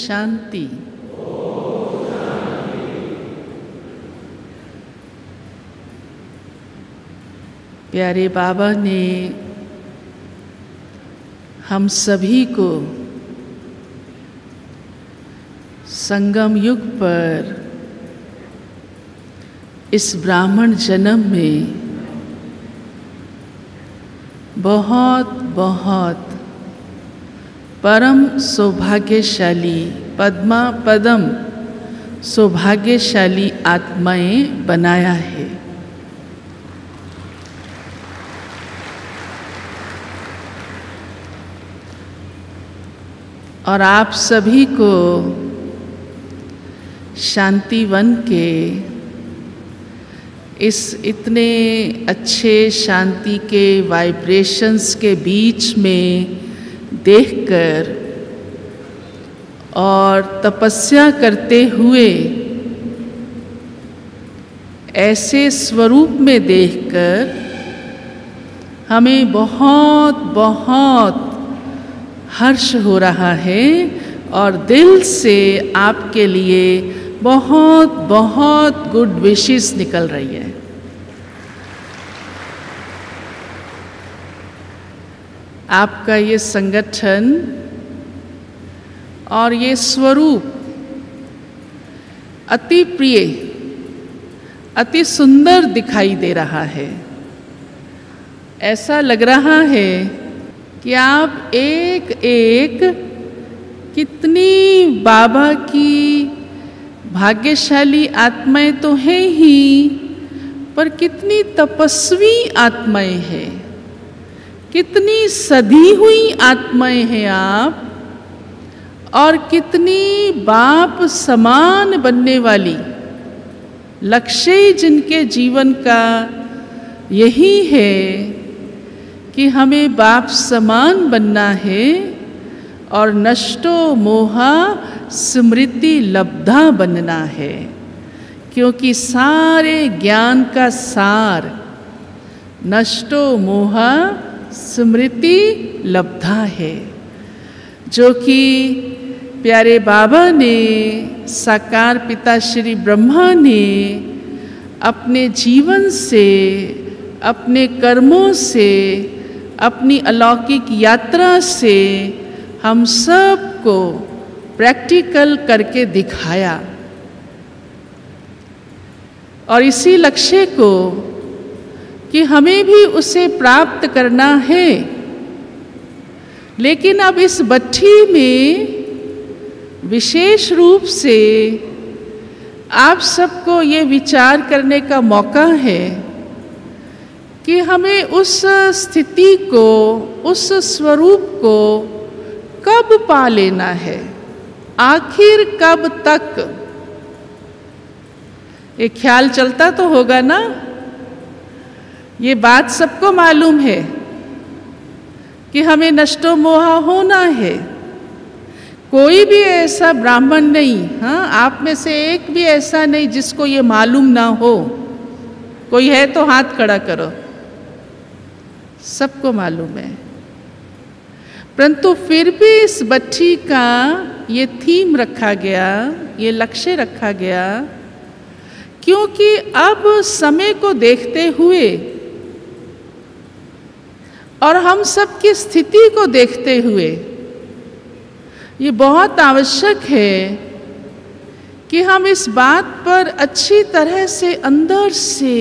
शांति। प्यारे बाबा ने हम सभी को संगम युग पर इस ब्राह्मण जन्म में बहुत बहुत परम सौभाग्यशाली पद्म सौभाग्यशाली आत्माएं बनाया है। और आप सभी को शांतिवन के इस इतने अच्छे शांति के वाइब्रेशंस के बीच में देखकर और तपस्या करते हुए ऐसे स्वरूप में देखकर हमें बहुत बहुत हर्ष हो रहा है और दिल से आपके लिए बहुत बहुत गुड विशेस निकल रही है। आपका ये संगठन और ये स्वरूप अति प्रिय, अति सुंदर दिखाई दे रहा है। ऐसा लग रहा है कि आप एक एक कितनी बाबा की भाग्यशाली आत्माएं तो हैं ही, पर कितनी तपस्वी आत्माएं हैं, कितनी सधी हुई आत्माएं हैं आप, और कितनी बाप समान बनने वाली। लक्ष्य जिनके जीवन का यही है कि हमें बाप समान बनना है और नष्टो मोहा स्मृति लब्धा बनना है, क्योंकि सारे ज्ञान का सार नष्टो मोहा स्मृति लब्धा है, जो कि प्यारे बाबा ने, साकार पिता श्री ब्रह्मा ने अपने जीवन से, अपने कर्मों से, अपनी अलौकिक यात्रा से हम सब को प्रैक्टिकल करके दिखाया। और इसी लक्ष्य को कि हमें भी उसे प्राप्त करना है। लेकिन अब इस भट्ठी में विशेष रूप से आप सबको ये विचार करने का मौका है कि हमें उस स्थिति को, उस स्वरूप को कब पा लेना है, आखिर कब तक। ये ख्याल चलता तो होगा ना, ये बात सबको मालूम है कि हमें नष्टो मोहा होना है। कोई भी ऐसा ब्राह्मण नहीं, हाँ, आप में से एक भी ऐसा नहीं जिसको ये मालूम ना हो। कोई है तो हाथ खड़ा करो। सबको मालूम है, परंतु फिर भी इस भट्ठी का ये थीम रखा गया, ये लक्ष्य रखा गया, क्योंकि अब समय को देखते हुए और हम सब की स्थिति को देखते हुए ये बहुत आवश्यक है कि हम इस बात पर अच्छी तरह से अंदर से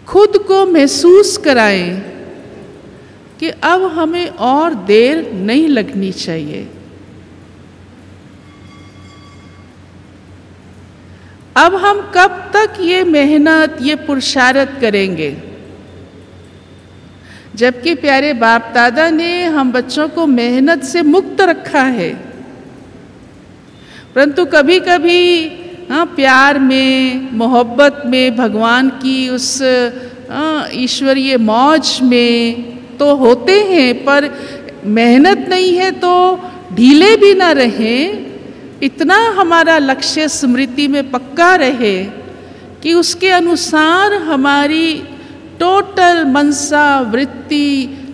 खुद को महसूस कराएं कि अब हमें और देर नहीं लगनी चाहिए। अब हम कब तक ये मेहनत, ये पुरुषार्थ करेंगे, जबकि प्यारे बाप दादा ने हम बच्चों को मेहनत से मुक्त रखा है। परंतु कभी कभी प्यार में, मोहब्बत में, भगवान की उस ईश्वरीय मौज में तो होते हैं, पर मेहनत नहीं है तो ढीले भी ना रहें। इतना हमारा लक्ष्य स्मृति में पक्का रहे कि उसके अनुसार हमारी टोटल मनसा वृत्ति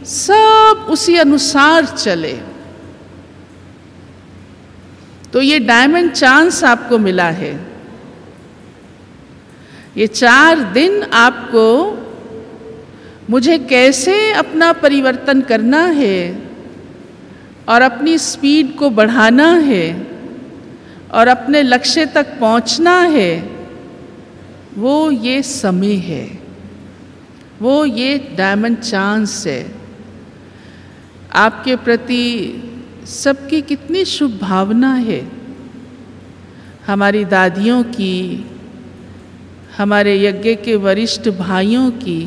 सब उसी अनुसार चले। तो ये डायमंड चांस आपको मिला है। ये 4 दिन आपको मुझे कैसे अपना परिवर्तन करना है और अपनी स्पीड को बढ़ाना है और अपने लक्ष्य तक पहुंचना है, वो ये समय है, वो ये डायमंड चांस है। आपके प्रति सबकी कितनी शुभ भावना है, हमारी दादियों की, हमारे यज्ञ के वरिष्ठ भाइयों की,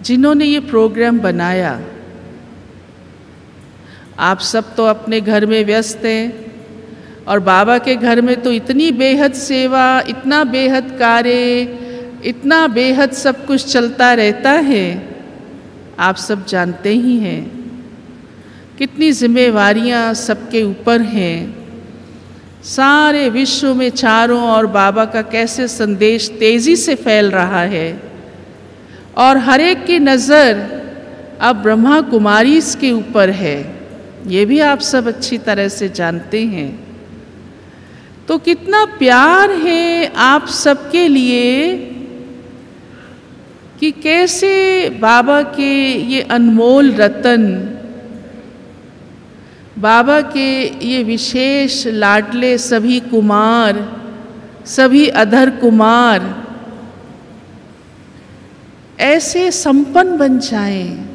जिन्होंने ये प्रोग्राम बनाया। आप सब तो अपने घर में व्यस्त हैं और बाबा के घर में तो इतनी बेहद सेवा, इतना बेहद कार्य, इतना बेहद सब कुछ चलता रहता है। आप सब जानते ही हैं कितनी जिम्मेवारियां सबके ऊपर हैं। सारे विश्व में चारों ओर बाबा का कैसे संदेश तेजी से फैल रहा है और हर एक की नज़र अब ब्रह्मा कुमारी के ऊपर है, ये भी आप सब अच्छी तरह से जानते हैं। तो कितना प्यार है आप सबके लिए कि कैसे बाबा के ये अनमोल रतन, बाबा के ये विशेष लाडले सभी कुमार, सभी अधर कुमार ऐसे संपन्न बन जाएं,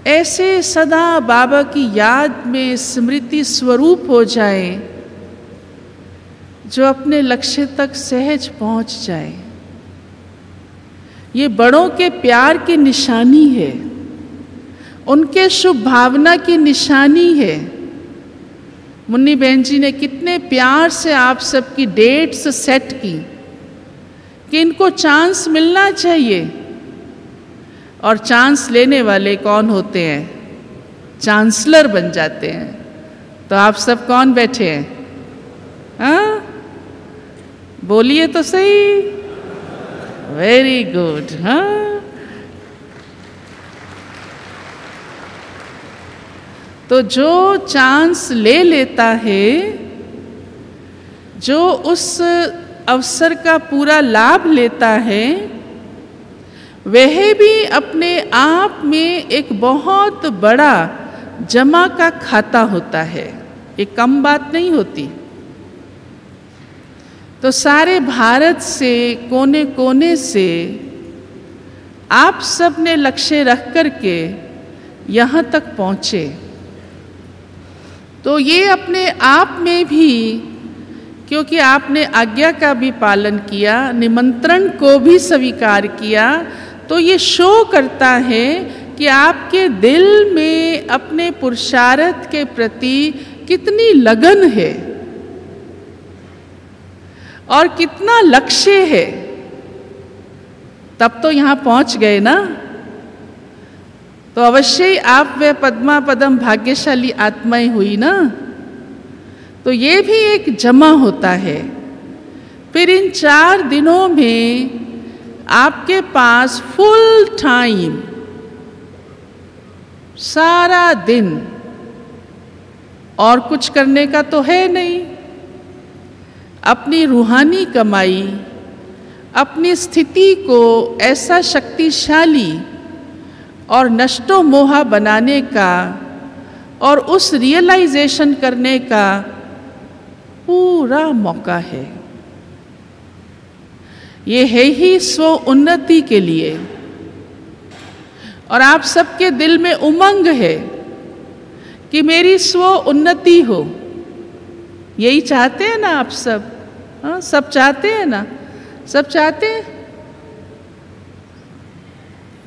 ऐसे सदा बाबा की याद में स्मृति स्वरूप हो जाएं, जो अपने लक्ष्य तक सहज पहुंच जाए। ये बड़ों के प्यार की निशानी है, उनके शुभ भावना की निशानी है। मुन्नी बहन जी ने कितने प्यार से आप सबकी डेट्स सेट की कि इनको चांस मिलना चाहिए। और चांस लेने वाले कौन होते हैं? चांसलर बन जाते हैं। तो आप सब कौन बैठे हैं? हाँ, बोलिए तो सही। Very good. हाँ, तो जो चांस ले लेता है, जो उस अवसर का पूरा लाभ लेता है, वह भी अपने आप में एक बहुत बड़ा जमा का खाता होता है। ये कम बात नहीं होती। तो सारे भारत से कोने कोने से आप सब ने लक्ष्य रख करके यहाँ तक पहुँचे। तो ये अपने आप में भी, क्योंकि आपने आज्ञा का भी पालन किया, निमंत्रण को भी स्वीकार किया, तो ये शो करता है कि आपके दिल में अपने पुरुषार्थ के प्रति कितनी लगन है और कितना लक्ष्य है। तब तो यहाँ पहुँच गए ना। तो अवश्य ही आप वे पद्मा पदम भाग्यशाली आत्माएं हुई ना। तो ये भी एक जमा होता है। फिर इन 4 दिनों में आपके पास फुल टाइम, सारा दिन, और कुछ करने का तो है नहीं। अपनी रूहानी कमाई, अपनी स्थिति को ऐसा शक्तिशाली और नष्टो मोहा बनाने का और उस रियलाइजेशन करने का पूरा मौका है। ये है ही स्व उन्नति के लिए। और आप सबके दिल में उमंग है कि मेरी स्व उन्नति हो। यही चाहते हैं ना आप सब? हाँ, सब चाहते हैं ना? सब चाहते हैं,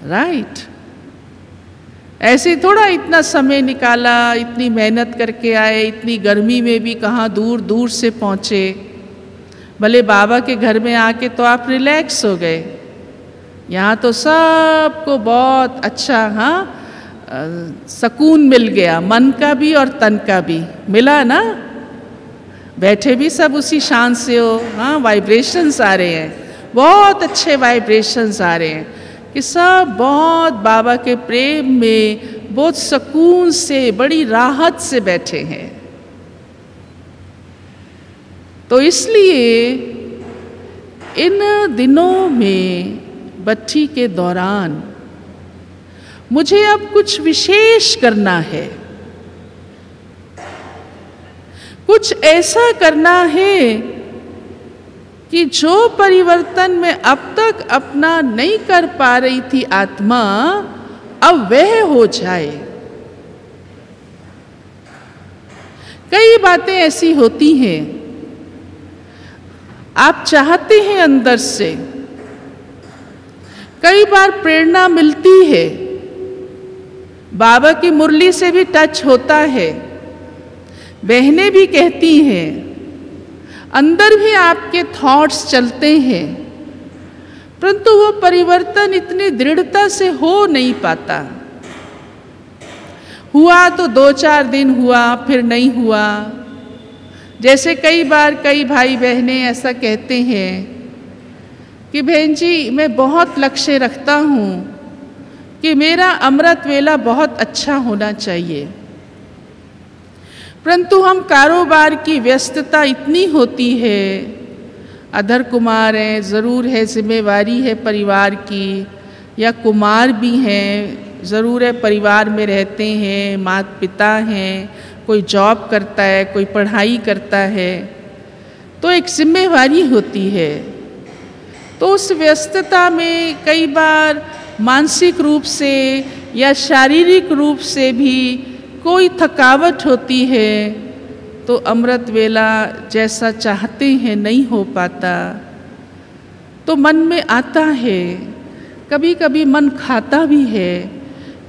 राइट। ऐसे थोड़ा इतना समय निकाला, इतनी मेहनत करके आए, इतनी गर्मी में भी कहाँ दूर दूर से पहुँचे। भले बाबा के घर में आके तो आप रिलैक्स हो गए, यहाँ तो सबको बहुत अच्छा, हाँ, सुकून मिल गया, मन का भी और तन का भी मिला ना। बैठे भी सब उसी शान से हो। हाँ, वाइब्रेशंस आ रहे हैं, बहुत अच्छे वाइब्रेशंस आ रहे हैं कि सब बहुत बाबा के प्रेम में बहुत सुकून से, बड़ी राहत से बैठे हैं। तो इसलिए इन दिनों में बट्टी के दौरान मुझे अब कुछ विशेष करना है, कुछ ऐसा करना है कि जो परिवर्तन मैं अब तक अपना नहीं कर पा रही थी आत्मा, अब वह हो जाए। कई बातें ऐसी होती हैं, आप चाहते हैं अंदर से, कई बार प्रेरणा मिलती है, बाबा की मुरली से भी टच होता है, बहनें भी कहती हैं, अंदर भी आपके थॉट्स चलते हैं, परंतु वो परिवर्तन इतनी दृढ़ता से हो नहीं पाता। हुआ तो 2-4 दिन हुआ, फिर नहीं हुआ। जैसे कई बार कई भाई बहनें ऐसा कहते हैं कि बहन जी मैं बहुत लक्ष्य रखता हूँ कि मेरा अमृत वेला बहुत अच्छा होना चाहिए, परंतु हम कारोबार की व्यस्तता इतनी होती है, अधर कुमार हैं, ज़रूर है, जिम्मेवारी है परिवार की, या कुमार भी हैं, ज़रूर है परिवार में रहते हैं, माता पिता हैं, कोई जॉब करता है, कोई पढ़ाई करता है, तो एक जिम्मेवारी होती है। तो उस व्यस्तता में कई बार मानसिक रूप से या शारीरिक रूप से भी कोई थकावट होती है, तो अमृत वेला जैसा चाहते हैं नहीं हो पाता। तो मन में आता है, कभी कभी मन खाता भी है,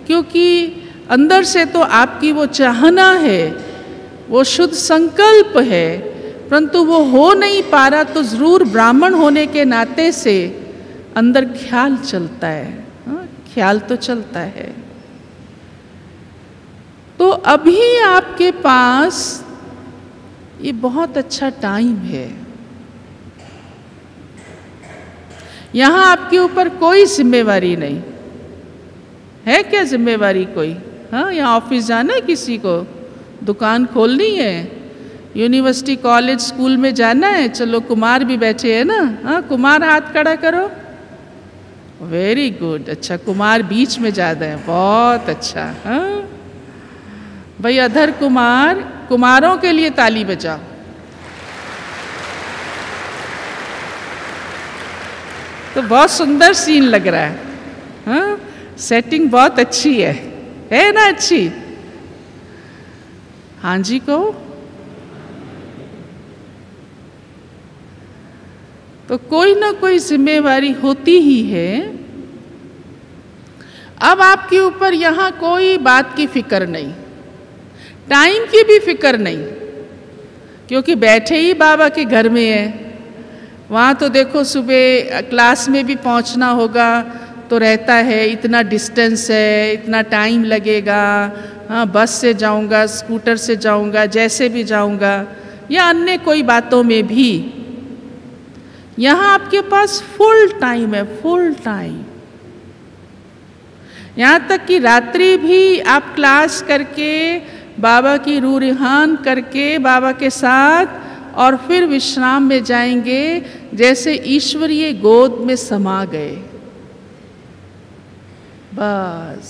क्योंकि अंदर से तो आपकी वो चाहना है, वो शुद्ध संकल्प है, परंतु वो हो नहीं पा रहा, तो ज़रूर ब्राह्मण होने के नाते से अंदर ख्याल चलता है, ख्याल तो चलता है। तो अभी आपके पास ये बहुत अच्छा टाइम है, यहाँ आपके ऊपर कोई जिम्मेवारी नहीं है। क्या जिम्मेवारी कोई? हाँ, यहाँ ऑफिस जाना है, किसी को दुकान खोलनी है, यूनिवर्सिटी कॉलेज स्कूल में जाना है, चलो कुमार भी बैठे हैं ना, हाँ कुमार हाथ खड़ा करो, वेरी गुड, अच्छा कुमार बीच में ज़्यादा है, बहुत अच्छा। हाँ भाई अधर कुमार, कुमारों के लिए ताली बजाओ। तो बहुत सुंदर सीन लग रहा है, हाँ सेटिंग बहुत अच्छी है ना अच्छी? हाँ जी कहो। तो कोई ना कोई जिम्मेवारी होती ही है। अब आपके ऊपर यहाँ कोई बात की फिक्र नहीं, टाइम की भी फिक्र नहीं, क्योंकि बैठे ही बाबा के घर में है। वहाँ तो देखो सुबह क्लास में भी पहुँचना होगा तो रहता है, इतना डिस्टेंस है, इतना टाइम लगेगा, हाँ बस से जाऊँगा, स्कूटर से जाऊँगा, जैसे भी जाऊँगा, या अन्य कोई बातों में भी। यहाँ आपके पास फुल टाइम है, फुल टाइम। यहाँ तक कि रात्रि भी आप क्लास करके बाबा की रूह रिहान करके बाबा के साथ और फिर विश्राम में जाएंगे, जैसे ईश्वरीय गोद में समा गए। बस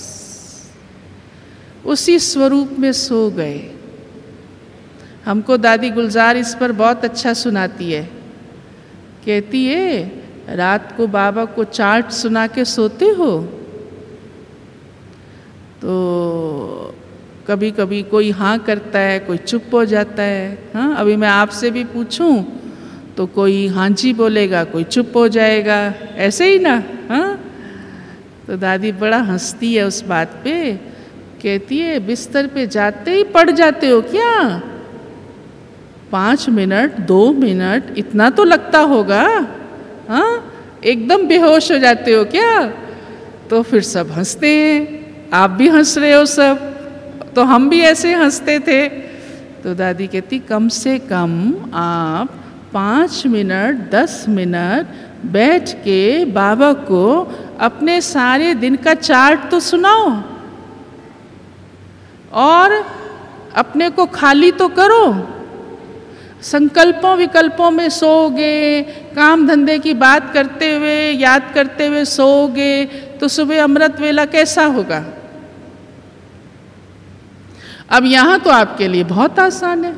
उसी स्वरूप में सो गए। हमको दादी गुलजार इस पर बहुत अच्छा सुनाती है, कहती है रात को बाबा को चार्ट सुना के सोते हो? तो कभी कभी कोई हाँ करता है, कोई चुप हो जाता है। हाँ अभी मैं आपसे भी पूछूं तो कोई हाँ जी बोलेगा, कोई चुप हो जाएगा, ऐसे ही ना। हाँ तो दादी बड़ा हंसती है उस बात पे, कहती है बिस्तर पे जाते ही पड़ जाते हो क्या? 5 मिनट 2 मिनट इतना तो लगता होगा, हाँ एकदम बेहोश हो जाते हो क्या? तो फिर सब हंसते हैं, आप भी हंस रहे हो सब, तो हम भी ऐसे हंसते थे। तो दादी कहती कम से कम आप 5 मिनट 10 मिनट बैठ के बाबा को अपने सारे दिन का चार्ट तो सुनाओ और अपने को खाली तो करो। संकल्पों विकल्पों में सोओगे, काम धंधे की बात करते हुए याद करते हुए सोओगे, तो सुबह अमृत वेला कैसा होगा? अब यहाँ तो आपके लिए बहुत आसान है।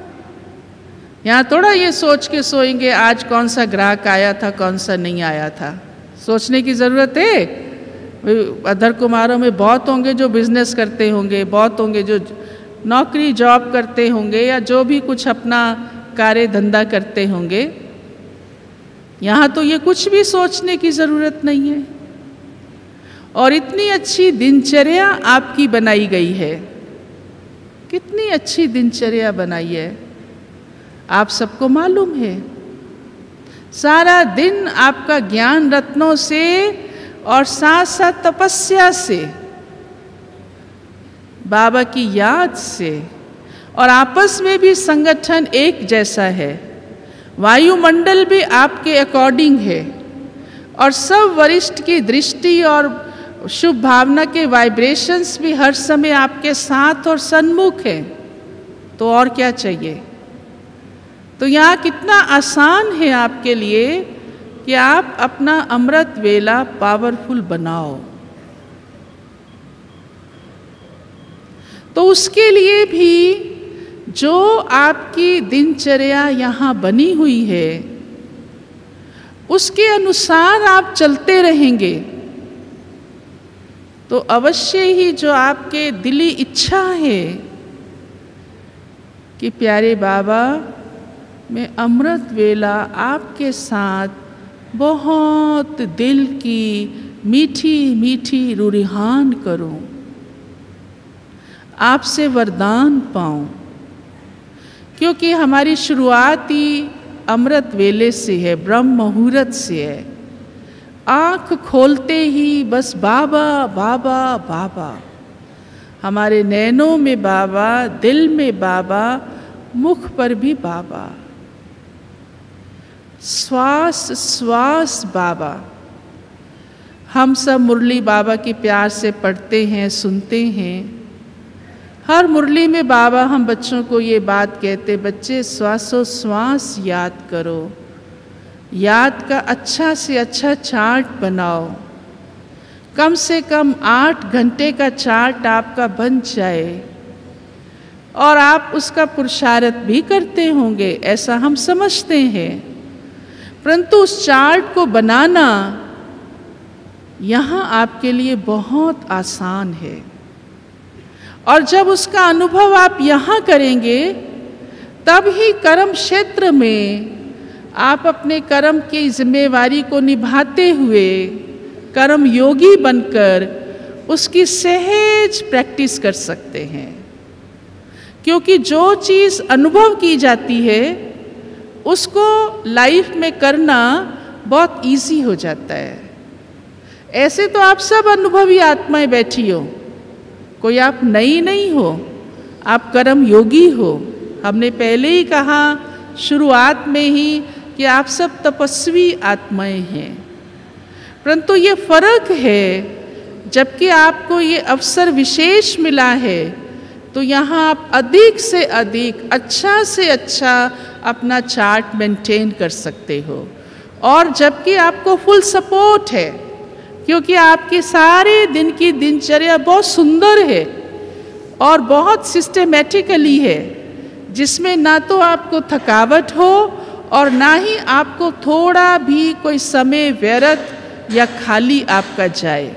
यहाँ थोड़ा ये सोच के सोएंगे आज कौन सा ग्राहक आया था, कौन सा नहीं आया था। सोचने की ज़रूरत है। अधर कुमारों में बहुत होंगे जो बिजनेस करते होंगे, बहुत होंगे जो नौकरी जॉब करते होंगे, या जो भी कुछ अपना कार्य धंधा करते होंगे। यहाँ तो ये कुछ भी सोचने की ज़रूरत नहीं है। और इतनी अच्छी दिनचर्या आपकी बनाई गई है, कितनी अच्छी दिनचर्या बनाई है, आप सबको मालूम है। सारा दिन आपका ज्ञान रत्नों से और साथ साथ तपस्या से, बाबा की याद से, और आपस में भी संगठन एक जैसा है। वायुमंडल भी आपके अकॉर्डिंग है, और सब वरिष्ठ की दृष्टि और शुभ भावना के वाइब्रेशंस भी हर समय आपके साथ और सन्मुख हैं। तो और क्या चाहिए? तो यहाँ कितना आसान है आपके लिए कि आप अपना अमृत वेला पावरफुल बनाओ। तो उसके लिए भी जो आपकी दिनचर्या यहाँ बनी हुई है, उसके अनुसार आप चलते रहेंगे तो अवश्य ही जो आपके दिली इच्छा है कि प्यारे बाबा मैं अमृत वेला आपके साथ बहुत दिल की मीठी मीठी रूरिहान करूं, आपसे वरदान पाऊं, क्योंकि हमारी शुरुआत ही अमृत वेले से है, ब्रह्म मुहूर्त से है। आँख खोलते ही बस बाबा बाबा बाबा, हमारे नैनों में बाबा, दिल में बाबा, मुख पर भी बाबा, श्वास श्वास बाबा। हम सब मुरली बाबा की प्यार से पढ़ते हैं, सुनते हैं। हर मुरली में बाबा हम बच्चों को ये बात कहते, बच्चे श्वासोश्वास याद करो, याद का अच्छा से अच्छा चार्ट बनाओ। कम से कम 8 घंटे का चार्ट आपका बन जाए, और आप उसका पुरुषार्थ भी करते होंगे, ऐसा हम समझते हैं। परंतु उस चार्ट को बनाना यहाँ आपके लिए बहुत आसान है, और जब उसका अनुभव आप यहाँ करेंगे तब ही कर्म क्षेत्र में आप अपने कर्म की जिम्मेवारी को निभाते हुए कर्म योगी बनकर उसकी सहज प्रैक्टिस कर सकते हैं। क्योंकि जो चीज़ अनुभव की जाती है उसको लाइफ में करना बहुत इजी हो जाता है। ऐसे तो आप सब अनुभवी आत्माएं बैठी हो, कोई आप नई नहीं हो, आप कर्म योगी हो। हमने पहले ही कहा शुरुआत में ही कि आप सब तपस्वी आत्माएं हैं। परंतु ये फर्क है, जबकि आपको ये अवसर विशेष मिला है तो यहाँ आप अधिक से अधिक अच्छा से अच्छा अपना चार्ट मेंटेन कर सकते हो। और जबकि आपको फुल सपोर्ट है, क्योंकि आपके सारे दिन की दिनचर्या बहुत सुंदर है और बहुत सिस्टमेटिकली है, जिसमें ना तो आपको थकावट हो और ना ही आपको थोड़ा भी कोई समय व्यर्थ या खाली आपका जाए।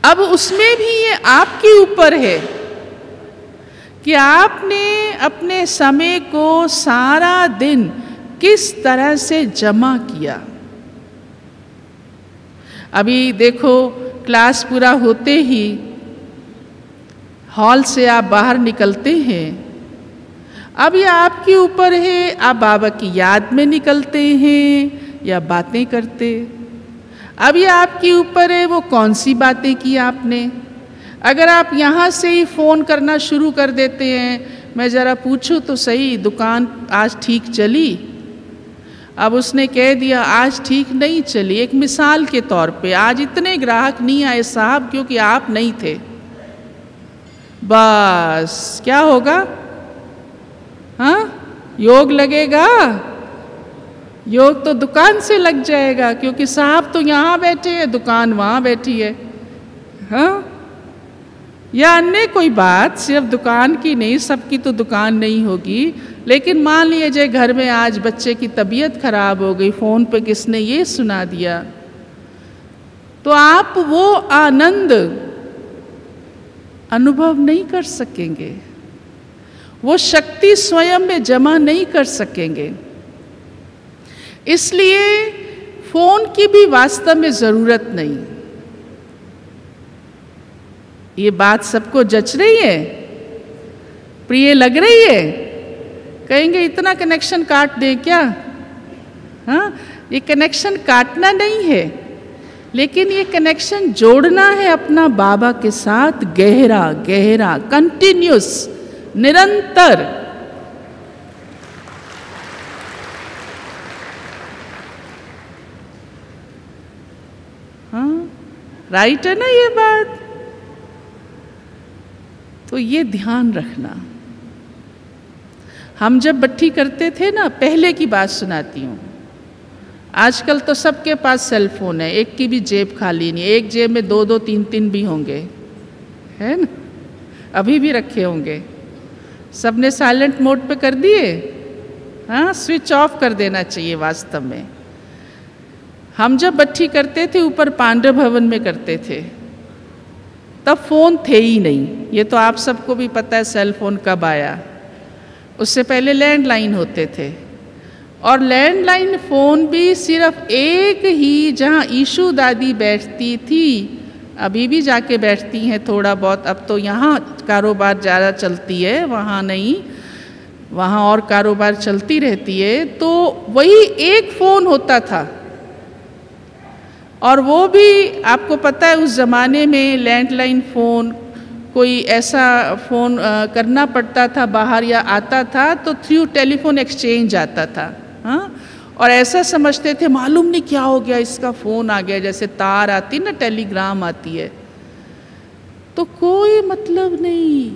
अब उसमें भी ये आपके ऊपर है कि आपने अपने समय को सारा दिन किस तरह से जमा किया। अभी देखो, क्लास पूरा होते ही हॉल से आप बाहर निकलते हैं। अब ये आपके ऊपर है, आप बाबा की याद में निकलते हैं या बातें करते। अब ये आपके ऊपर है वो कौन सी बातें की आपने। अगर आप यहाँ से ही फ़ोन करना शुरू कर देते हैं, मैं ज़रा पूछूं तो सही दुकान आज ठीक चली। अब उसने कह दिया आज ठीक नहीं चली, एक मिसाल के तौर पे, आज इतने ग्राहक नहीं आए साहब क्योंकि आप नहीं थे। बस क्या होगा? हाँ, योग लगेगा, योग तो दुकान से लग जाएगा, क्योंकि साहब तो यहाँ बैठे हैं, दुकान वहाँ बैठी है। हाँ, या अन्य कोई बात, सिर्फ दुकान की नहीं, सबकी तो दुकान नहीं होगी, लेकिन मान लीजिए घर में आज बच्चे की तबीयत खराब हो गई, फ़ोन पे किसने ये सुना दिया, तो आप वो आनंद अनुभव नहीं कर सकेंगे, वो शक्ति स्वयं में जमा नहीं कर सकेंगे। इसलिए फोन की भी वास्तव में जरूरत नहीं। ये बात सबको जच रही है, प्रिय लग रही है? कहेंगे इतना कनेक्शन काट दें क्या? हाँ, ये कनेक्शन काटना नहीं है, लेकिन ये कनेक्शन जोड़ना है अपना बाबा के साथ, गहरा गहरा, कंटिन्यूस, निरंतर। हाँ, राइट है ना ये बात? तो ये ध्यान रखना। हम जब बट्टी करते थे ना, पहले की बात सुनाती हूँ, आजकल तो सबके पास सेल फोन है, एक की भी जेब खाली नहीं, एक जेब में 2-2, 3-3 भी होंगे, है ना? अभी भी रखे होंगे। सबने साइलेंट मोड पे कर दिए। हाँ, स्विच ऑफ कर देना चाहिए वास्तव में। हम जब बट्टी करते थे ऊपर पांडव भवन में करते थे, तब फोन थे ही नहीं। ये तो आप सबको भी पता है सेल फोन कब आया। उससे पहले लैंडलाइन होते थे, और लैंडलाइन फ़ोन भी सिर्फ एक ही, जहाँ ईशू दादी बैठती थी, अभी भी जाके बैठती हैं थोड़ा बहुत, अब तो यहाँ कारोबार ज़्यादा चलती है, वहाँ नहीं, वहाँ और कारोबार चलती रहती है। तो वही एक फ़ोन होता था, और वो भी आपको पता है उस ज़माने में लैंडलाइन फ़ोन, कोई ऐसा फ़ोन करना पड़ता था बाहर या आता था तो थ्रू टेलीफोन एक्सचेंज आता था। हाँ, और ऐसा समझते थे मालूम नहीं क्या हो गया, इसका फ़ोन आ गया, जैसे तार आती ना, टेलीग्राम आती है। तो कोई मतलब नहीं,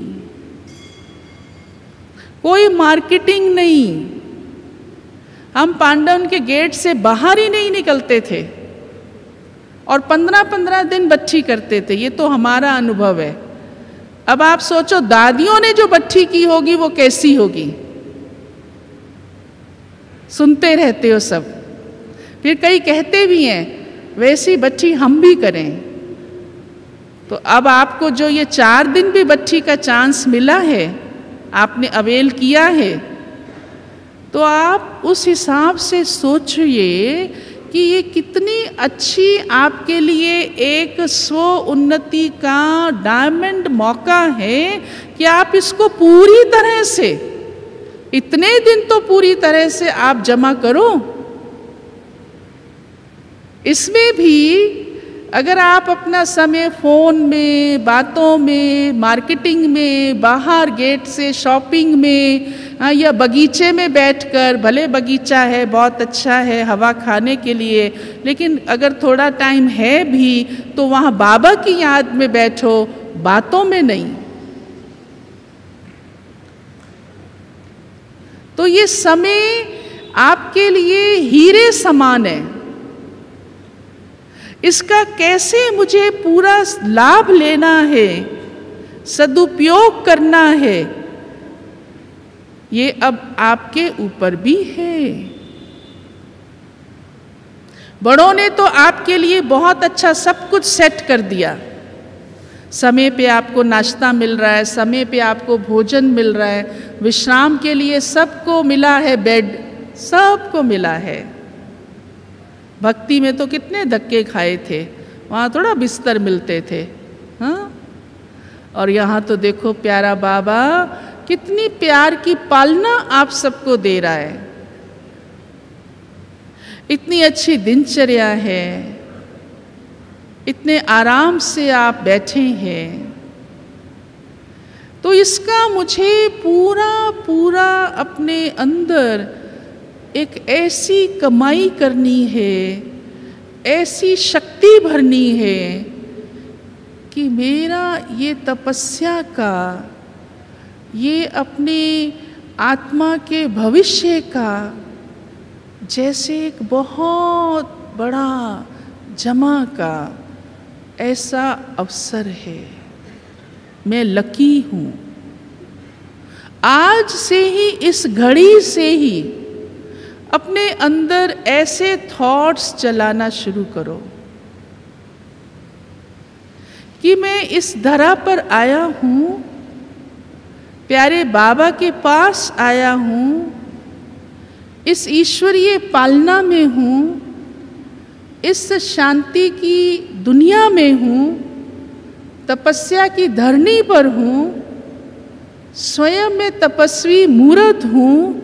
कोई मार्केटिंग नहीं। हम पांडवन के गेट से बाहर ही नहीं निकलते थे, और 15-15 दिन बट्टी करते थे। ये तो हमारा अनुभव है। अब आप सोचो दादियों ने जो बट्टी की होगी वो कैसी होगी। सुनते रहते हो सब, फिर कई कहते भी हैं वैसी बट्टी हम भी करें। तो अब आपको जो ये 4 दिन भी बट्टी का चांस मिला है, आपने अवेल किया है, तो आप उस हिसाब से सोचिए कि ये कितनी अच्छी आपके लिए एक स्व उन्नति का डायमंड मौका है कि आप इसको पूरी तरह से, इतने दिन तो पूरी तरह से आप जमा करो। इसमें भी अगर आप अपना समय फ़ोन में, बातों में, मार्केटिंग में, बाहर गेट से शॉपिंग में, या बगीचे में बैठकर, भले बगीचा है बहुत अच्छा है हवा खाने के लिए, लेकिन अगर थोड़ा टाइम है भी तो वहाँ बाबा की याद में बैठो, बातों में नहीं। तो ये समय आपके लिए हीरे समान है। इसका कैसे मुझे पूरा लाभ लेना है, सदुपयोग करना है, ये अब आपके ऊपर भी है। बड़ों ने तो आपके लिए बहुत अच्छा सब कुछ सेट कर दिया। समय पे आपको नाश्ता मिल रहा है, समय पे आपको भोजन मिल रहा है, विश्राम के लिए सबको मिला है, बेड सबको मिला है। भक्ति में तो कितने धक्के खाए थे, वहाँ थोड़ा बिस्तर मिलते थे। हाँ, और यहाँ तो देखो प्यारा बाबा कितनी प्यार की पालना आप सबको दे रहा है। इतनी अच्छी दिनचर्या है, इतने आराम से आप बैठे हैं। तो इसका मुझे पूरा पूरा अपने अंदर एक ऐसी कमाई करनी है, ऐसी शक्ति भरनी है कि मेरा ये तपस्या का, ये अपने आत्मा के भविष्य का जैसे एक बहुत बड़ा जमा का ऐसा अवसर है। मैं लकी हूँ। आज से ही, इस घड़ी से ही अपने अंदर ऐसे थॉट्स चलाना शुरू करो कि मैं इस धरा पर आया हूँ, प्यारे बाबा के पास आया हूँ, इस ईश्वरीय पालना में हूँ, इस शांति की दुनिया में हूँ, तपस्या की धरनी पर हूँ, स्वयं में तपस्वी मूर्त हूँ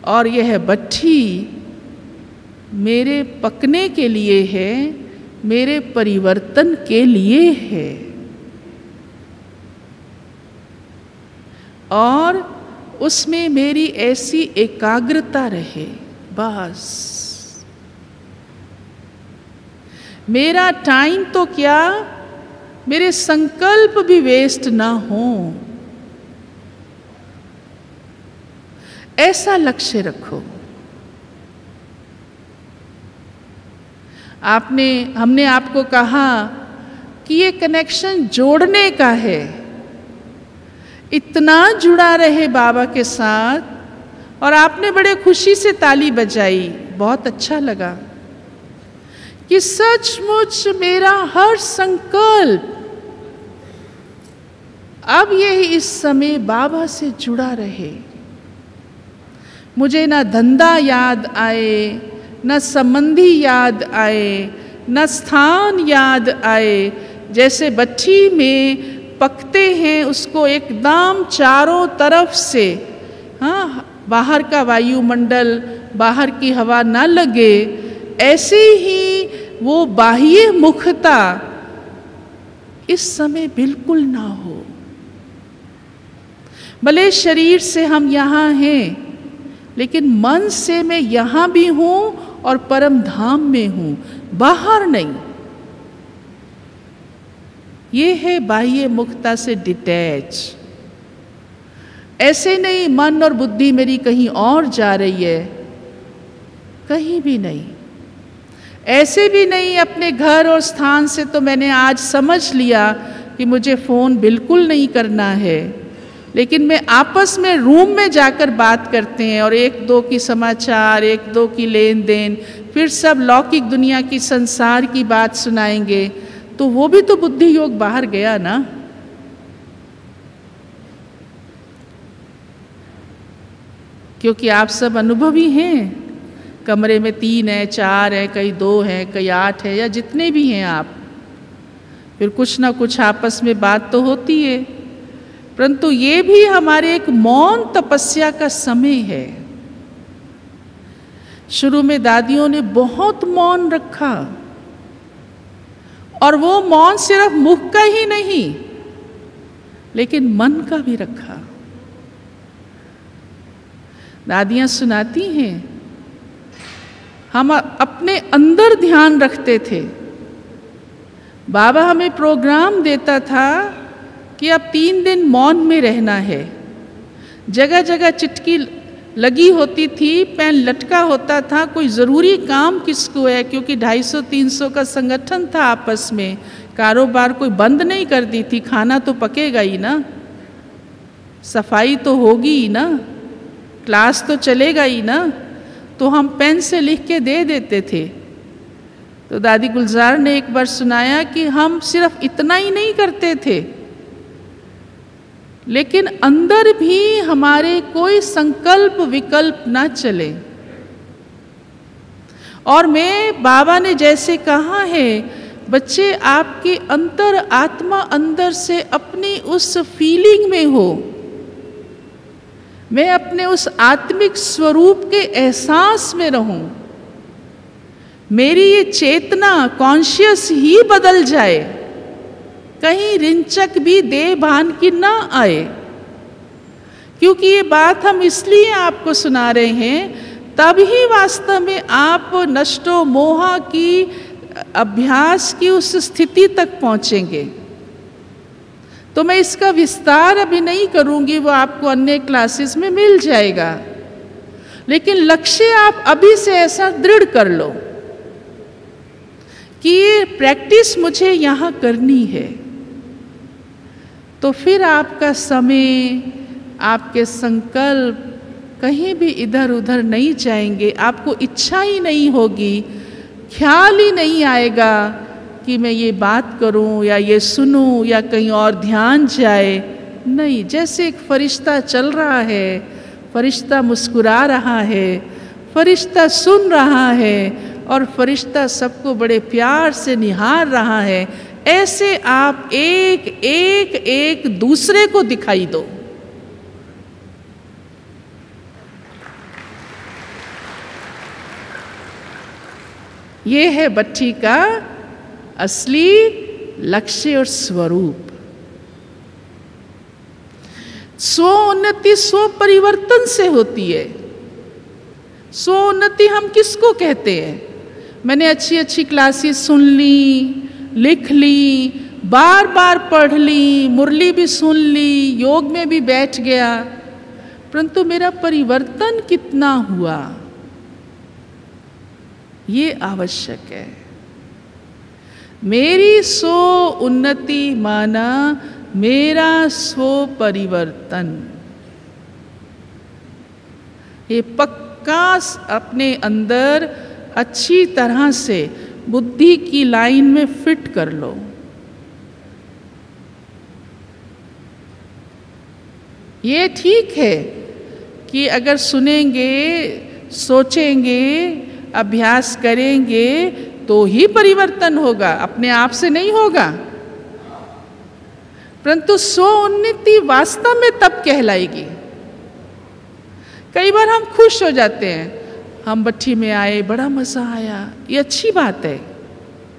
और यह भट्ठी मेरे पकने के लिए है, मेरे परिवर्तन के लिए है। और उसमें मेरी ऐसी एकाग्रता रहे, बस मेरा टाइम तो क्या, मेरे संकल्प भी वेस्ट ना हो, ऐसा लक्ष्य रखो। हमने आपको कहा कि ये कनेक्शन जोड़ने का है, इतना जुड़ा रहे बाबा के साथ। और आपने बड़े खुशी से ताली बजाई, बहुत अच्छा लगा कि सचमुच मेरा हर संकल्प अब ये इस समय बाबा से जुड़ा रहे। मुझे ना धंधा याद आए, न संबंधी याद आए, न स्थान याद आए। जैसे भट्ठी में पकते हैं उसको एकदम चारों तरफ से, हाँ, बाहर का वायुमंडल, बाहर की हवा ना लगे, ऐसे ही वो बाह्य मुखता इस समय बिल्कुल ना हो। भले शरीर से हम यहाँ हैं, लेकिन मन से मैं यहाँ भी हूँ और परम धाम में हूँ, बाहर नहीं। ये है बाह्य मुक्ता से डिटैच। ऐसे नहीं मन और बुद्धि मेरी कहीं और जा रही है, कहीं भी नहीं। ऐसे भी नहीं अपने घर और स्थान से तो मैंने आज समझ लिया कि मुझे फ़ोन बिल्कुल नहीं करना है, लेकिन मैं आपस में रूम में जाकर बात करते हैं और एक दो की समाचार, एक दो की लेन देन, फिर सब लौकिक दुनिया की, संसार की बात सुनाएंगे, तो वो भी तो बुद्धि योग बाहर गया ना। क्योंकि आप सब अनुभवी हैं। कमरे में 3 है, 4 है, कई 2 है, कई 8 है, या जितने भी हैं आप, फिर कुछ ना कुछ आपस में बात तो होती है। परंतु ये भी हमारे एक मौन तपस्या का समय है। शुरू में दादियों ने बहुत मौन रखा, और वो मौन सिर्फ मुख का ही नहीं, लेकिन मन का भी रखा। दादियां सुनाती हैं, हम अपने अंदर ध्यान रखते थे। बाबा हमें प्रोग्राम देता था कि अब 3 दिन मौन में रहना है। जगह जगह चिटकी लगी होती थी, पेन लटका होता था, कोई ज़रूरी काम किसको है, क्योंकि 250-300 का संगठन था आपस में, कारोबार कोई बंद नहीं कर दी थी, खाना तो पकेगा ही ना, सफाई तो होगी ही ना, क्लास तो चलेगा ही ना, तो हम पेन से लिख के दे देते थे। तो दादी गुलजार ने एक बार सुनाया कि हम सिर्फ इतना ही नहीं करते थे, लेकिन अंदर भी हमारे कोई संकल्प विकल्प ना चले। और मैं, बाबा ने जैसे कहा है, बच्चे आपके अंतर आत्मा अंदर से अपनी उस फीलिंग में हो, मैं अपने उस आत्मिक स्वरूप के एहसास में रहूं, मेरी ये चेतना कॉन्शियस ही बदल जाए, कहीं रिंचक भी देह भान की ना आए। क्योंकि ये बात हम इसलिए आपको सुना रहे हैं, तभी वास्तव में आप नष्टो मोहा की अभ्यास की उस स्थिति तक पहुंचेंगे। तो मैं इसका विस्तार अभी नहीं करूंगी, वो आपको अन्य क्लासेस में मिल जाएगा। लेकिन लक्ष्य आप अभी से ऐसा दृढ़ कर लो कि ये प्रैक्टिस मुझे यहाँ करनी है, तो फिर आपका समय, आपके संकल्प कहीं भी इधर उधर नहीं जाएंगे। आपको इच्छा ही नहीं होगी, ख्याल ही नहीं आएगा कि मैं ये बात करूं या ये सुनूं या कहीं और ध्यान जाए। नहीं, जैसे एक फरिश्ता चल रहा है, फरिश्ता मुस्कुरा रहा है, फरिश्ता सुन रहा है और फरिश्ता सबको बड़े प्यार से निहार रहा है, ऐसे आप एक एक एक दूसरे को दिखाई दो। ये है बट्टी का असली लक्ष्य और स्वरूप। स्व उन्नति स्व परिवर्तन से होती है। स्व उन्नति हम किसको कहते हैं? मैंने अच्छी अच्छी क्लासेस सुन ली, लिख ली, बार बार पढ़ ली, मुरली भी सुन ली, योग में भी बैठ गया, परंतु मेरा परिवर्तन कितना हुआ, ये आवश्यक है। मेरी स्व उन्नति माना मेरा स्व परिवर्तन। ये पक्का अपने अंदर अच्छी तरह से बुद्धि की लाइन में फिट कर लो। ये ठीक है कि अगर सुनेंगे, सोचेंगे, अभ्यास करेंगे तो ही परिवर्तन होगा, अपने आप से नहीं होगा। परंतु स्व उन्नति वास्तव में तब कहलाएगी। कई बार हम खुश हो जाते हैं, हम बट्टी में आए, बड़ा मजा आया, ये अच्छी बात है,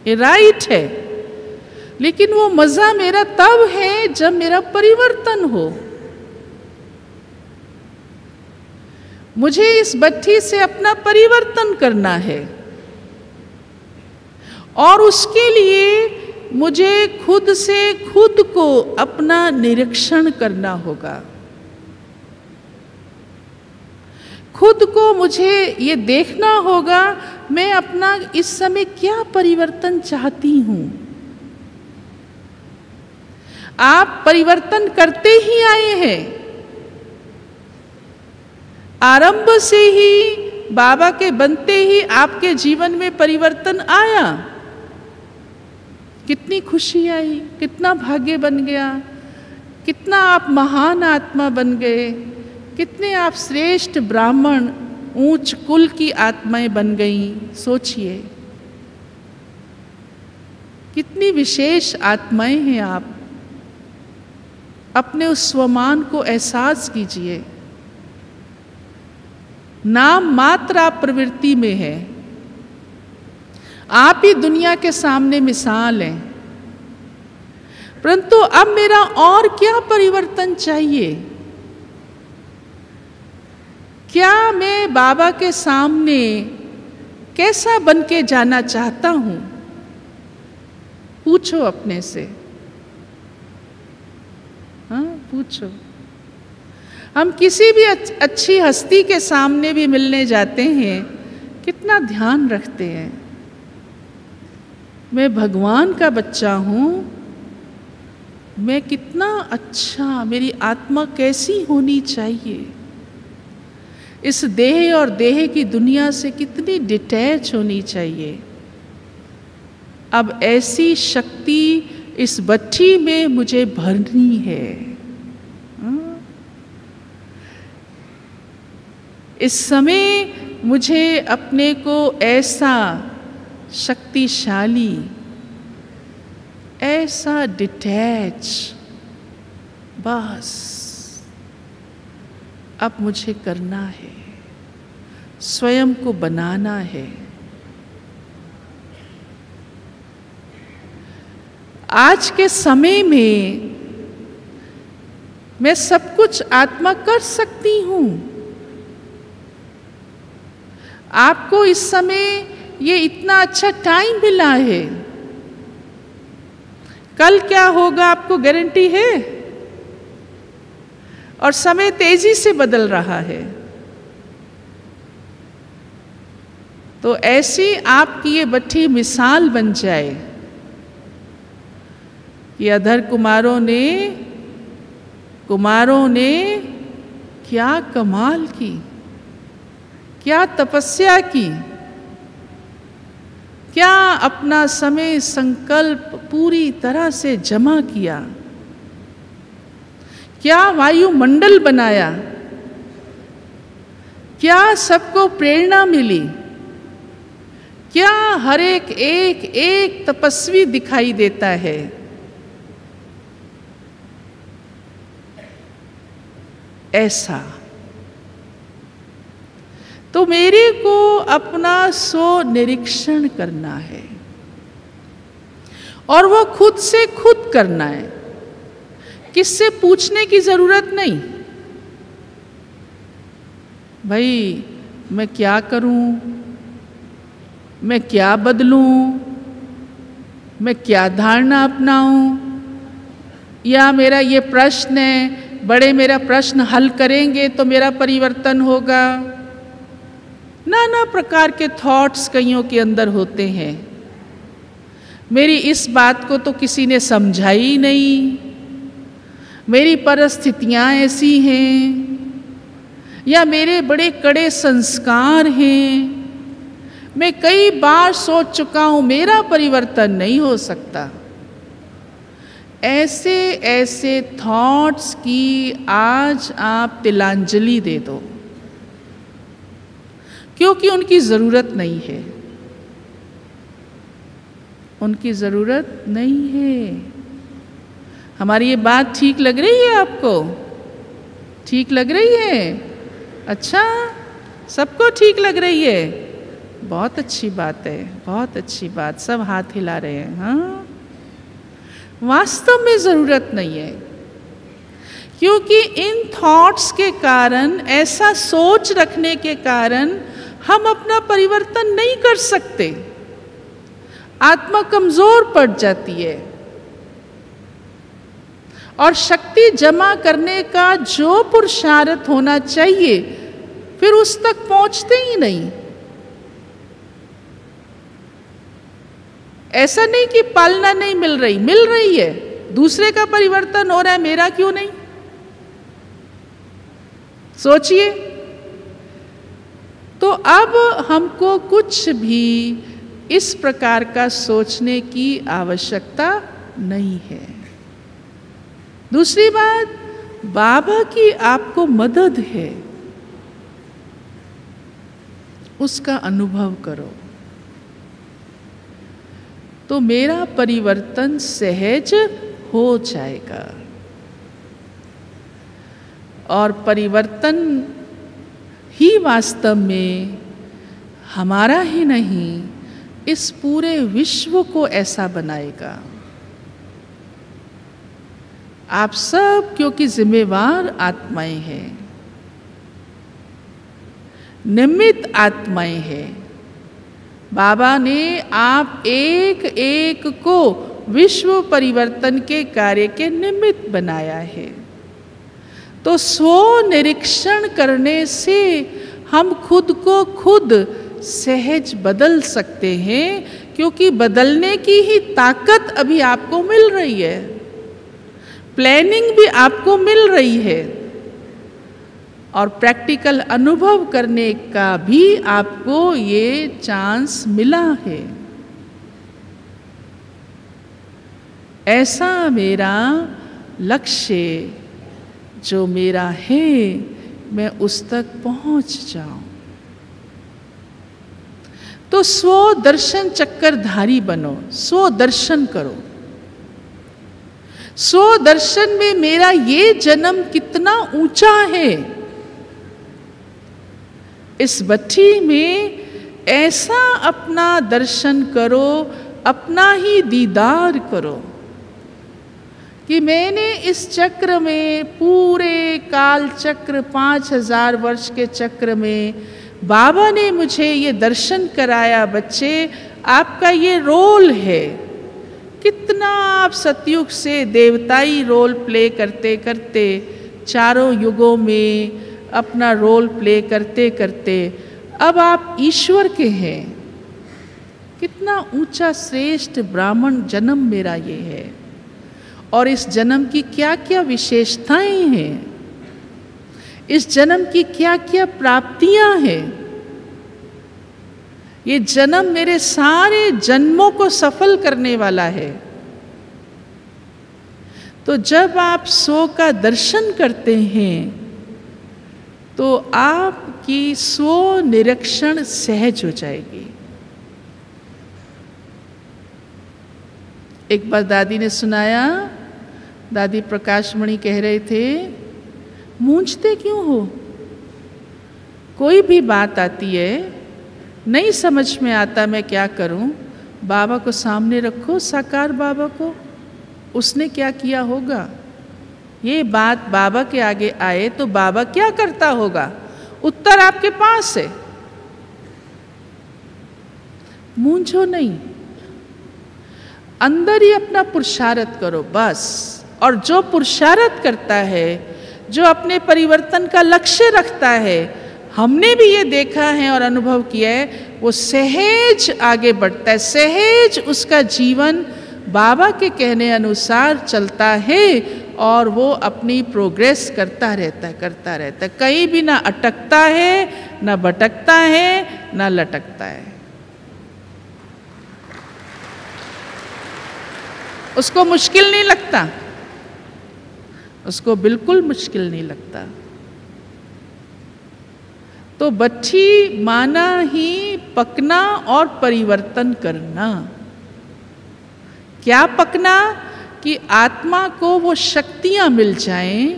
ये राइट है, लेकिन वो मजा मेरा तब है जब मेरा परिवर्तन हो। मुझे इस बट्टी से अपना परिवर्तन करना है और उसके लिए मुझे खुद से खुद को अपना निरीक्षण करना होगा। खुद को मुझे ये देखना होगा मैं अपना इस समय क्या परिवर्तन चाहती हूँ। आप परिवर्तन करते ही आए हैं, आरंभ से ही बाबा के बनते ही आपके जीवन में परिवर्तन आया। कितनी खुशी आई, कितना भाग्य बन गया, कितना आप महान आत्मा बन गए, कितने आप श्रेष्ठ ब्राह्मण ऊंच कुल की आत्माएं बन गईं। सोचिए कितनी विशेष आत्माएं हैं आप। अपने उस स्वमान को एहसास कीजिए। नाम मात्र आप प्रवृत्ति में है, आप ही दुनिया के सामने मिसाल हैं, परंतु अब मेरा और क्या परिवर्तन चाहिए? क्या मैं बाबा के सामने कैसा बन के जाना चाहता हूं? पूछो अपने से। हाँ, पूछो। हम किसी भी अच्छी हस्ती के सामने भी मिलने जाते हैं, कितना ध्यान रखते हैं, मैं भगवान का बच्चा हूँ, मैं कितना अच्छा, मेरी आत्मा कैसी होनी चाहिए, इस देह और देह की दुनिया से कितनी डिटैच होनी चाहिए। अब ऐसी शक्ति इस बट्टी में मुझे भरनी है। इस समय मुझे अपने को ऐसा शक्तिशाली, ऐसा डिटैच, बस अब मुझे करना है, स्वयं को बनाना है। आज के समय में मैं सब कुछ आत्मा कर सकती हूँ। आपको इस समय ये इतना अच्छा टाइम मिला है, कल क्या होगा आपको गारंटी है? और समय तेजी से बदल रहा है। तो ऐसी आपकी ये बच्ची मिसाल बन जाए कि अधर कुमारों ने क्या कमाल की, क्या तपस्या की, क्या अपना समय संकल्प पूरी तरह से जमा किया, क्या वायुमंडल बनाया, क्या सबको प्रेरणा मिली, क्या हर एक तपस्वी दिखाई देता है। ऐसा तो मेरे को अपना स्व निरीक्षण करना है और वो खुद से खुद करना है, किससे पूछने की जरूरत नहीं। भाई मैं क्या करूं, मैं क्या बदलूं, मैं क्या धारणा अपनाऊं, या मेरा ये प्रश्न है, बड़े मेरा प्रश्न हल करेंगे तो मेरा परिवर्तन होगा। नाना प्रकार के थॉट्स कईयों के अंदर होते हैं। मेरी इस बात को तो किसी ने समझा ही नहीं, मेरी परिस्थितियां ऐसी हैं, या मेरे बड़े कड़े संस्कार हैं, मैं कई बार सोच चुका हूं मेरा परिवर्तन नहीं हो सकता। ऐसे ऐसे थॉट्स की आज आप तिलांजलि दे दो, क्योंकि उनकी जरूरत नहीं है, उनकी जरूरत नहीं है। हमारी ये बात ठीक लग रही है आपको? ठीक लग रही है? अच्छा, सबको ठीक लग रही है, बहुत अच्छी बात है, बहुत अच्छी बात। सब हाथ हिला रहे हैं। हाँ, वास्तव में जरूरत नहीं है, क्योंकि इन थॉट्स के कारण, ऐसा सोच रखने के कारण हम अपना परिवर्तन नहीं कर सकते। आत्मा कमजोर पड़ जाती है और शक्ति जमा करने का जो पुरुषार्थ होना चाहिए फिर उस तक पहुंचते ही नहीं। ऐसा नहीं कि पालना नहीं मिल रही है, दूसरे का परिवर्तन हो रहा है, मेरा क्यों नहीं? सोचिए। तो अब हमको कुछ भी इस प्रकार का सोचने की आवश्यकता नहीं है। दूसरी बात, बाबा की आपको मदद है, उसका अनुभव करो तो मेरा परिवर्तन सहज हो जाएगा। और परिवर्तन ही वास्तव में हमारा ही नहीं, इस पूरे विश्व को ऐसा बनाएगा। आप सब क्योंकि जिम्मेवार आत्माएं हैं, निमित्त आत्माएं हैं। बाबा ने आप एक एक को विश्व परिवर्तन के कार्य के निमित्त बनाया है। तो स्व निरीक्षण करने से हम खुद को खुद सहज बदल सकते हैं, क्योंकि बदलने की ही ताकत अभी आपको मिल रही है, प्लानिंग भी आपको मिल रही है, और प्रैक्टिकल अनुभव करने का भी आपको ये चांस मिला है। ऐसा मेरा लक्ष्य जो मेरा है, मैं उस तक पहुंच जाऊं। तो स्व दर्शन चक्रधारी बनो, स्व दर्शन करो। स्व दर्शन में मेरा ये जन्म कितना ऊंचा है, इस भट्ठी में ऐसा अपना दर्शन करो, अपना ही दीदार करो कि मैंने इस चक्र में, पूरे काल चक्र 5000 वर्ष के चक्र में बाबा ने मुझे ये दर्शन कराया। बच्चे, आपका ये रोल है कितना आप सतयुग से देवताई रोल प्ले करते करते चारों युगों में अपना रोल प्ले करते करते अब आप ईश्वर के हैं। कितना ऊंचा श्रेष्ठ ब्राह्मण जन्म मेरा ये है, और इस जन्म की क्या क्या विशेषताएं हैं, इस जन्म की क्या क्या प्राप्तियां हैं। ये जन्म मेरे सारे जन्मों को सफल करने वाला है। तो जब आप सो का दर्शन करते हैं तो आपकी स्व निरीक्षण सहज हो जाएगी। एक बार दादी ने सुनाया, दादी प्रकाशमणि कह रहे थे, मूंझते क्यों हो? कोई भी बात आती है, नहीं समझ में आता मैं क्या करूं, बाबा को सामने रखो, साकार बाबा को, उसने क्या किया होगा। ये बात बाबा के आगे आए तो बाबा क्या करता होगा, उत्तर आपके पास है। मूंझो नहीं, अंदर ही अपना पुरुषार्थ करो बस। और जो पुरुषार्थ करता है, जो अपने परिवर्तन का लक्ष्य रखता है, हमने भी ये देखा है और अनुभव किया है, वो सहज आगे बढ़ता है, सहज उसका जीवन बाबा के कहने अनुसार चलता है और वो अपनी प्रोग्रेस करता रहता है, कहीं भी ना अटकता है, ना भटकता है, ना लटकता है। उसको मुश्किल नहीं लगता, उसको बिल्कुल मुश्किल नहीं लगता। तो बच्ची माना ही पकना और परिवर्तन करना। क्या पकना? कि आत्मा को वो शक्तियां मिल जाएं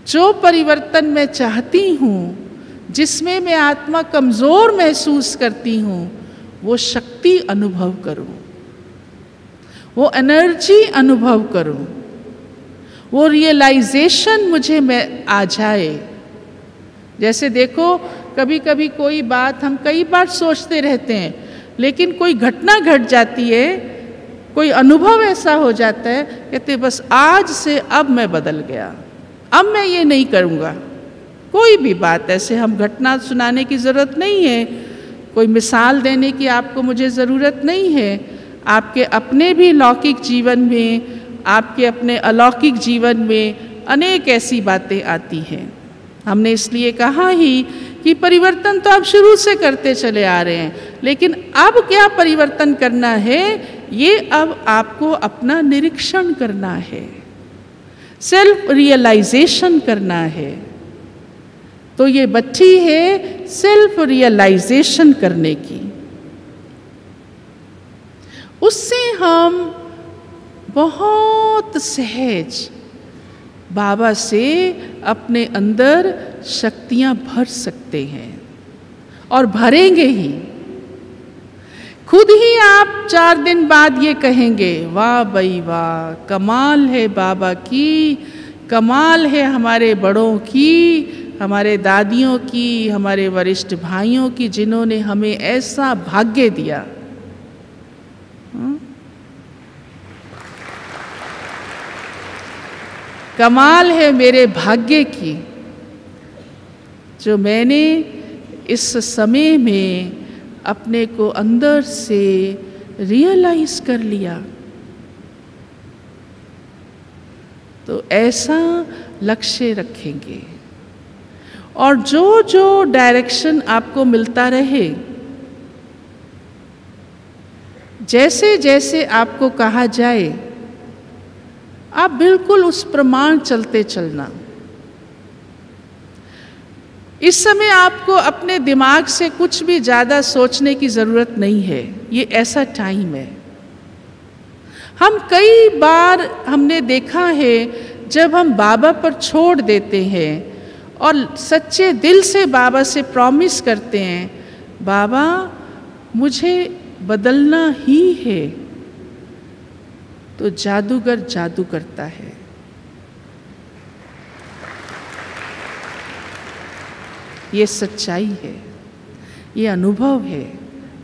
जो परिवर्तन मैं चाहती हूं, जिसमें मैं आत्मा कमजोर महसूस करती हूं, वो शक्ति अनुभव करूं, वो एनर्जी अनुभव करूं, वो रियलाइजेशन मुझे में आ जाए। जैसे देखो, कभी कभी कोई बात हम कई बार सोचते रहते हैं, लेकिन कोई घटना घट जाती है, कोई अनुभव ऐसा हो जाता है, कहते बस आज से अब मैं बदल गया, अब मैं ये नहीं करूँगा। कोई भी बात ऐसे हम घटना सुनाने की ज़रूरत नहीं है, कोई मिसाल देने की आपको मुझे ज़रूरत नहीं है। आपके अपने भी लौकिक जीवन में, आपके अपने अलौकिक जीवन में अनेक ऐसी बातें आती हैं। हमने इसलिए कहा ही कि परिवर्तन तो आप शुरू से करते चले आ रहे हैं, लेकिन अब क्या परिवर्तन करना है, ये अब आपको अपना निरीक्षण करना है, सेल्फ रियलाइजेशन करना है। तो ये बच्ची है सेल्फ रियलाइजेशन करने की। उससे हम बहुत सहज बाबा से अपने अंदर शक्तियां भर सकते हैं, और भरेंगे ही। खुद ही आप 4 दिन बाद ये कहेंगे, वाह भाई वाह, कमाल है बाबा की, कमाल है हमारे बड़ों की, हमारे दादियों की, हमारे वरिष्ठ भाइयों की, जिन्होंने हमें ऐसा भाग्य दिया। कमाल है मेरे भाग्य की, जो मैंने इस समय में अपने को अंदर से रियलाइज कर लिया। तो ऐसा लक्ष्य रखेंगे, और जो जो डायरेक्शन आपको मिलता रहे, जैसे जैसे आपको कहा जाए, आप बिल्कुल उस प्रमाण चलते चलना। इस समय आपको अपने दिमाग से कुछ भी ज़्यादा सोचने की ज़रूरत नहीं है, ये ऐसा टाइम है। हम कई बार हमने देखा है, जब हम बाबा पर छोड़ देते हैं और सच्चे दिल से बाबा से प्रॉमिस करते हैं, बाबा मुझे बदलना ही है, तो जादूगर जादू करता है। ये सच्चाई है, ये अनुभव है,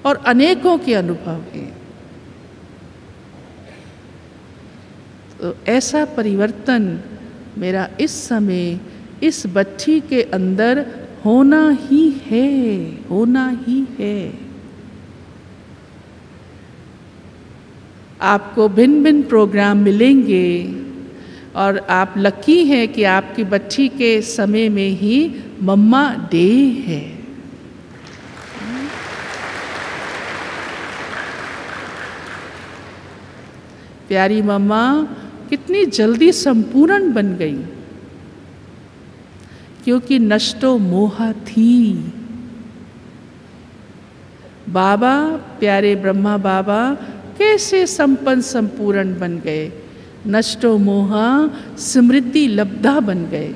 और अनेकों के अनुभव है। तो ऐसा परिवर्तन मेरा इस समय इस बच्ची के अंदर होना ही है, होना ही है। आपको भिन्न भिन्न प्रोग्राम मिलेंगे और आप लकी हैं कि आपकी बच्ची के समय में ही मम्मा डे है। प्यारी मम्मा कितनी जल्दी संपूर्ण बन गई, क्योंकि नष्टो मोहा थी। बाबा, प्यारे ब्रह्मा बाबा कैसे संपन्न संपूर्ण बन गए, नष्टो मोहा समृद्धि लब्धा बन गए।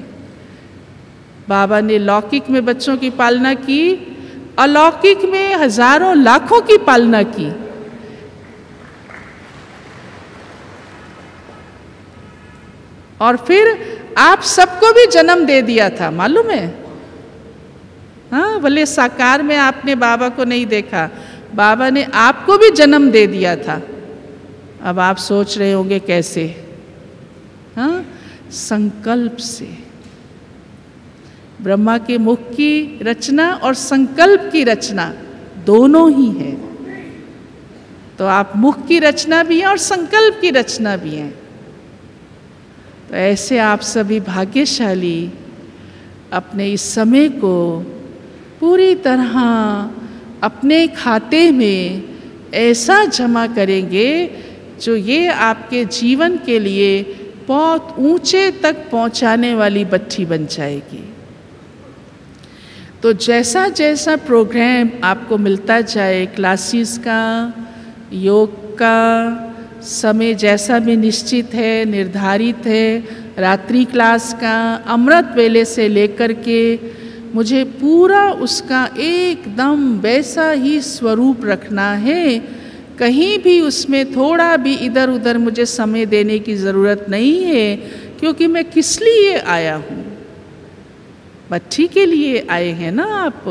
बाबा ने लौकिक में बच्चों की पालना की, अलौकिक में हजारों लाखों की पालना की। और फिर आप सबको भी जन्म दे दिया था, मालूम है? हाँ, भले साकार में आपने बाबा को नहीं देखा, बाबा ने आपको भी जन्म दे दिया था। अब आप सोच रहे होंगे कैसे? हाँ, संकल्प से। ब्रह्मा के मुख की रचना और संकल्प की रचना दोनों ही है। तो आप मुख की रचना भी हैं और संकल्प की रचना भी हैं। तो ऐसे आप सभी भाग्यशाली अपने इस समय को पूरी तरह अपने खाते में ऐसा जमा करेंगे जो ये आपके जीवन के लिए बहुत ऊंचे तक पहुंचाने वाली बत्ती बन जाएगी। तो जैसा जैसा प्रोग्राम आपको मिलता जाए, क्लासेस का, योग का समय जैसा भी निश्चित है, निर्धारित है, रात्रि क्लास का, अमृत वेले से लेकर के मुझे पूरा उसका एकदम वैसा ही स्वरूप रखना है। कहीं भी उसमें थोड़ा भी इधर उधर मुझे समय देने की ज़रूरत नहीं है, क्योंकि मैं किस लिए आया हूँ? बच्ची के लिए आए हैं ना आप,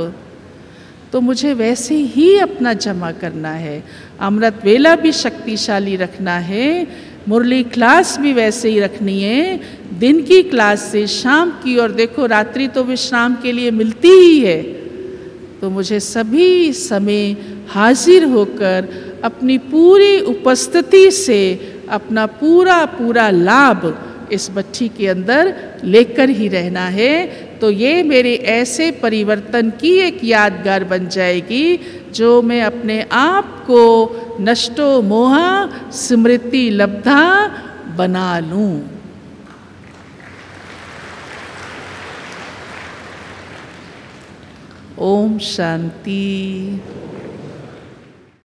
तो मुझे वैसे ही अपना जमा करना है। अमृत वेला भी शक्तिशाली रखना है, मुरली क्लास भी वैसे ही रखनी है, दिन की क्लास से शाम की, और देखो रात्रि तो विश्राम के लिए मिलती ही है। तो मुझे सभी समय हाजिर होकर अपनी पूरी उपस्थिति से अपना पूरा पूरा लाभ इस बच्ची के अंदर लेकर ही रहना है। तो ये मेरे ऐसे परिवर्तन की एक यादगार बन जाएगी जो मैं अपने आप को नष्टो मोहा स्मृति लब्धा बना लूं। ओम शांति।